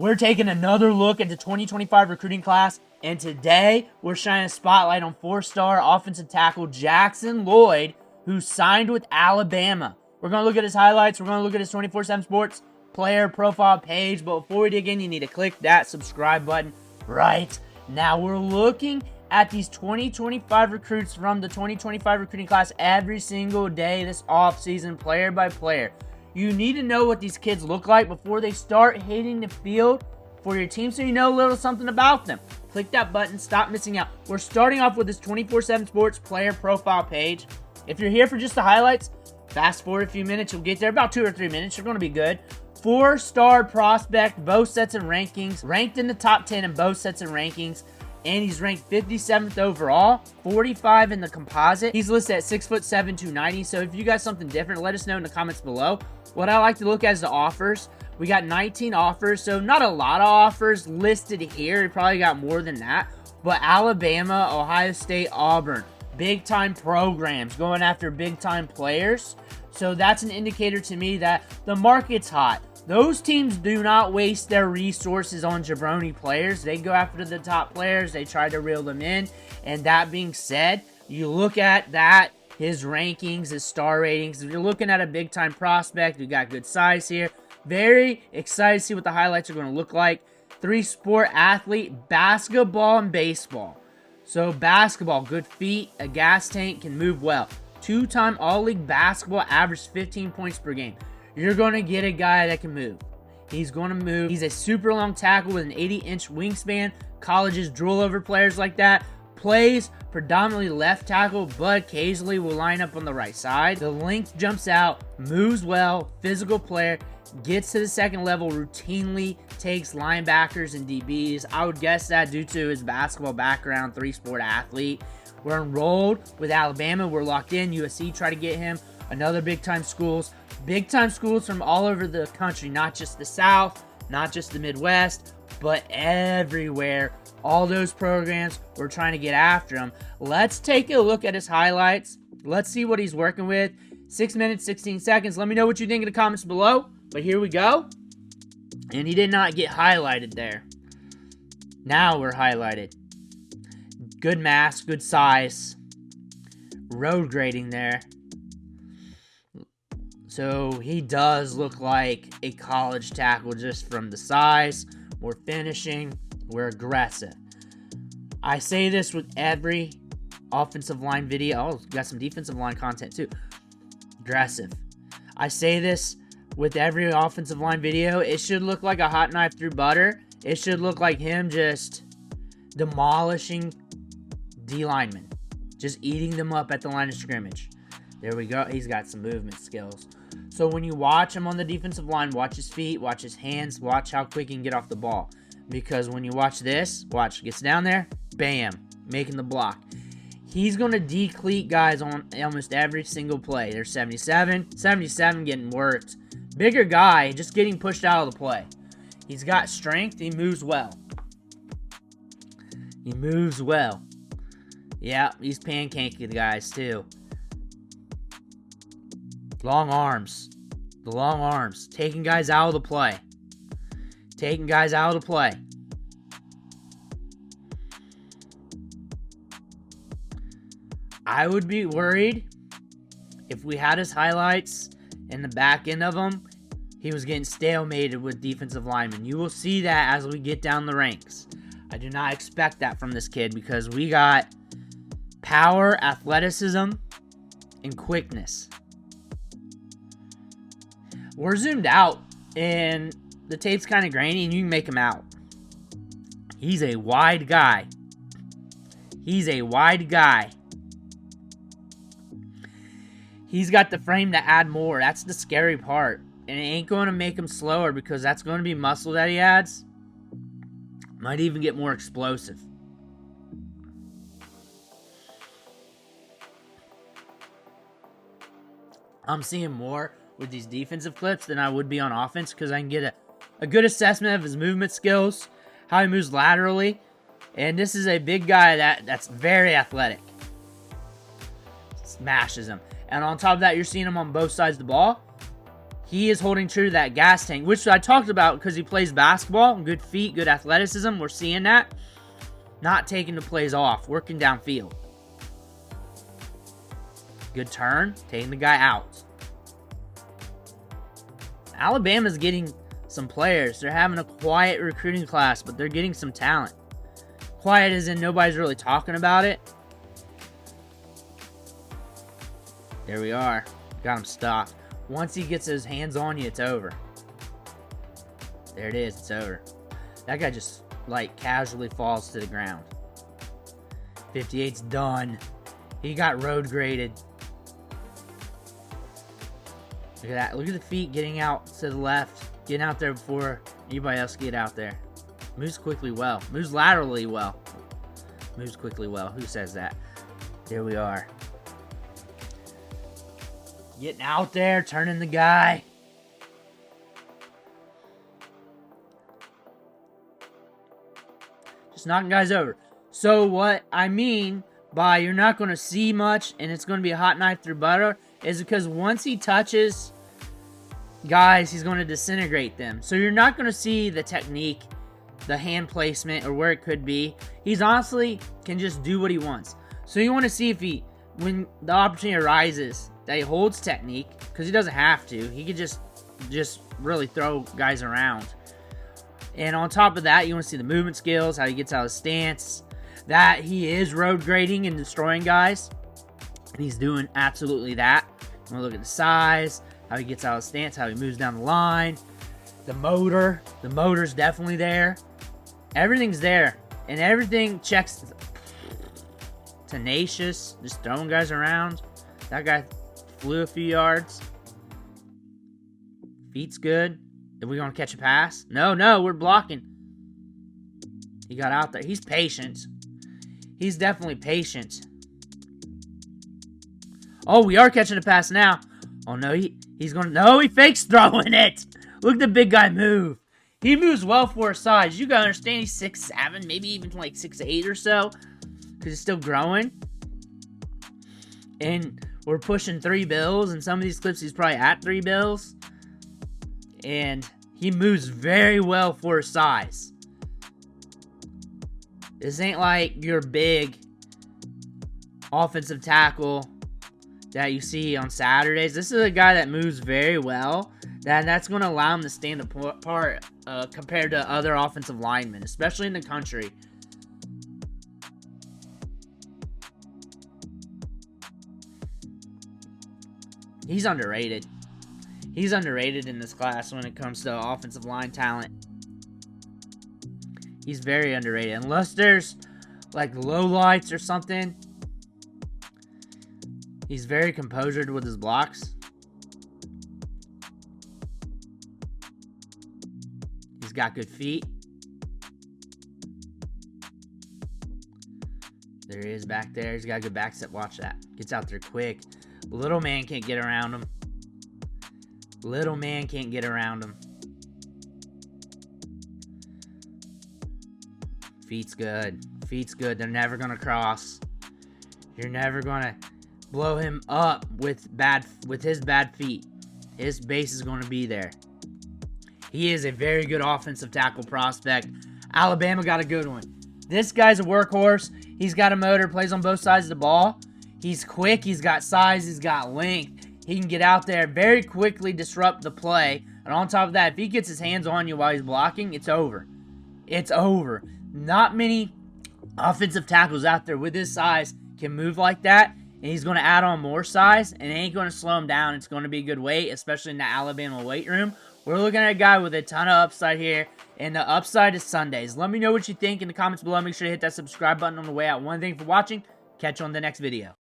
We're taking another look at the 2025 recruiting class, and today we're shining a spotlight on 4-star offensive tackle Jackson Lloyd, who signed with Alabama. We're going to look at his highlights. We're going to look at his 24/7 Sports player profile page, but before we dig in, you need to click that subscribe button right now. We're looking at these 2025 recruits from the 2025 recruiting class every single day this offseason, player by player. You need to know what these kids look like before they start hitting the field for your team, so you know a little something about them. Click that button, stop missing out. We're starting off with this 24/7 Sports player profile page. If you're here for just the highlights, fast forward a few minutes, you'll get there. About 2 or 3 minutes, you're going to be good. 4-star prospect, both sets of rankings, ranked in the top 10 in both sets of rankings. And he's ranked 57th overall, 45 in the composite. He's listed at 6'7", 290. So if you got something different, let us know in the comments below. What I like to look at is the offers. We got 19 offers, so not a lot of offers listed here. We probably got more than that. But Alabama, Ohio State, Auburn, big-time programs going after big-time players. So that's an indicator to me that the market's hot. Those teams do not waste their resources on jabroni players. They go after the top players. They try to reel them in. And that being said, you look at that, his rankings, his star ratings. If you're looking at a big-time prospect, we got good size here. Very excited to see what the highlights are going to look like. 3-sport athlete, basketball and baseball. So basketball, good feet, a gas tank, can move well. 2-time All-League basketball, averaged 15 points per game. You're going to get a guy that can move. He's going to move. He's a super long tackle with an 80-inch wingspan. Colleges drool over players like that. Plays predominantly left tackle, but occasionally will line up on the right side. The length jumps out, moves well, physical player, gets to the second level, routinely takes linebackers and DBs. I would guess that due to his basketball background, 3-sport athlete. We're enrolled with Alabama. We're locked in. USC try to get him. Another big-time schools. Big-time schools from all over the country, not just the South, not just the Midwest, but everywhere. All those programs, we're trying to get after him. Let's take a look at his highlights. Let's see what he's working with. 6 minutes, 16 seconds. Let me know what you think in the comments below. But here we go. And he did not get highlighted there. Now we're highlighted. Good mass, good size. Road grading there. So he does look like a college tackle just from the size. We're finishing. We're aggressive. I say this with every offensive line video. Oh, got some defensive line content too. Aggressive. I say this with every offensive line video. It should look like a hot knife through butter. It should look like him just demolishing D linemen. Just eating them up at the line of scrimmage. There we go. He's got some movement skills. So when you watch him on the defensive line, watch his feet, watch his hands, watch how quick he can get off the ball. Because when you watch this, watch, gets down there, bam, making the block. He's going to decleat guys on almost every single play. There's 77 getting worked. Bigger guy, just getting pushed out of the play. He's got strength. He moves well. He moves well. Yeah, he's pancaking the guys too. Long arms. The long arms. Taking guys out of the play. Taking guys out of the play. I would be worried if we had his highlights in the back end of them. He was getting stalemated with defensive linemen. You will see that as we get down the ranks. I do not expect that from this kid because we got power, athleticism, and quickness. We're zoomed out, and the tape's kind of grainy, and you can make him out. He's a wide guy. He's a wide guy. He's got the frame to add more. That's the scary part. And it ain't going to make him slower because that's going to be muscle that he adds. Might even get more explosive. I'm seeing more with these defensive clips than I would be on offense because I can get a good assessment of his movement skills, how he moves laterally. And this is a big guy that's very athletic. Smashes him. And on top of that, you're seeing him on both sides of the ball. he is holding true to that gas tank, which I talked about because he plays basketball. Good feet, good athleticism. We're seeing that. Not taking the plays off, working downfield. Good turn, taking the guy out. Alabama's getting some players. They're having a quiet recruiting class, but they're getting some talent. Quiet as in nobody's really talking about it. There we are. Got him stopped. Once he gets his hands on you, it's over. There it is. It's over. That guy just, like, casually falls to the ground. 58's done. He got road graded. Look at that. Look at the feet getting out to the left. Getting out there before anybody else get out there. Moves quickly well. Moves laterally well. Moves quickly well. Who says that? There we are. Getting out there, turning the guy. Just knocking guys over. So what I mean by you're not going to see much and it's going to be a hot knife through butter is because once he touches guys, he's going to disintegrate them. So you're not going to see the technique, the hand placement, or where it could be. He's honestly can just do what he wants. So you want to see if he, when the opportunity arises, that he holds technique, because he doesn't have to. He could just really throw guys around. And on top of that, you want to see the movement skills, how he gets out of stance, that he is road grading and destroying guys. And he's doing absolutely that. You want to look at the size, how he gets out of stance, how he moves down the line. The motor's definitely there. Everything's there. And everything checks. Tenacious, just throwing guys around. That guy flew a few yards. Feet's good. Are we going to catch a pass? No, we're blocking. He got out there. He's patient. He's definitely patient. Oh, we are catching a pass now. Oh, no, he's going to... No, he fakes throwing it. Look at the big guy move. He moves well for his size. You got to understand he's 6'7", maybe even like 6'8" or so. Because he's still growing. And we're pushing 3 bills. In some of these clips, he's probably at 3 bills. And he moves very well for his size. This ain't like your big offensive tackle that you see on Saturdays. This is a guy that moves very well. That's going to allow him to stand apart compared to other offensive linemen, especially in the country. He's underrated. He's underrated in this class when it comes to offensive line talent. He's very underrated. Unless there's like lowlights or something. He's very composed with his blocks. He's got good feet. There he is back there. He's got a good back step. Watch that. Gets out there quick. Little man can't get around him. Little man can't get around him. Feet's good. Feet's good. They're never going to cross. You're never going to blow him up with his bad feet. His base is going to be there. He is a very good offensive tackle prospect. Alabama got a good one. This guy's a workhorse. He's got a motor, plays on both sides of the ball. He's quick, he's got size, he's got length. He can get out there, very quickly disrupt the play. And on top of that, if he gets his hands on you while he's blocking, it's over. It's over. Not many offensive tackles out there with his size can move like that. And he's going to add on more size, and it ain't going to slow him down. It's going to be a good weight, especially in the Alabama weight room. We're looking at a guy with a ton of upside here, and the upside is Sundays. Let me know what you think in the comments below. Make sure to hit that subscribe button on the way out. One thing for watching. Catch you on the next video.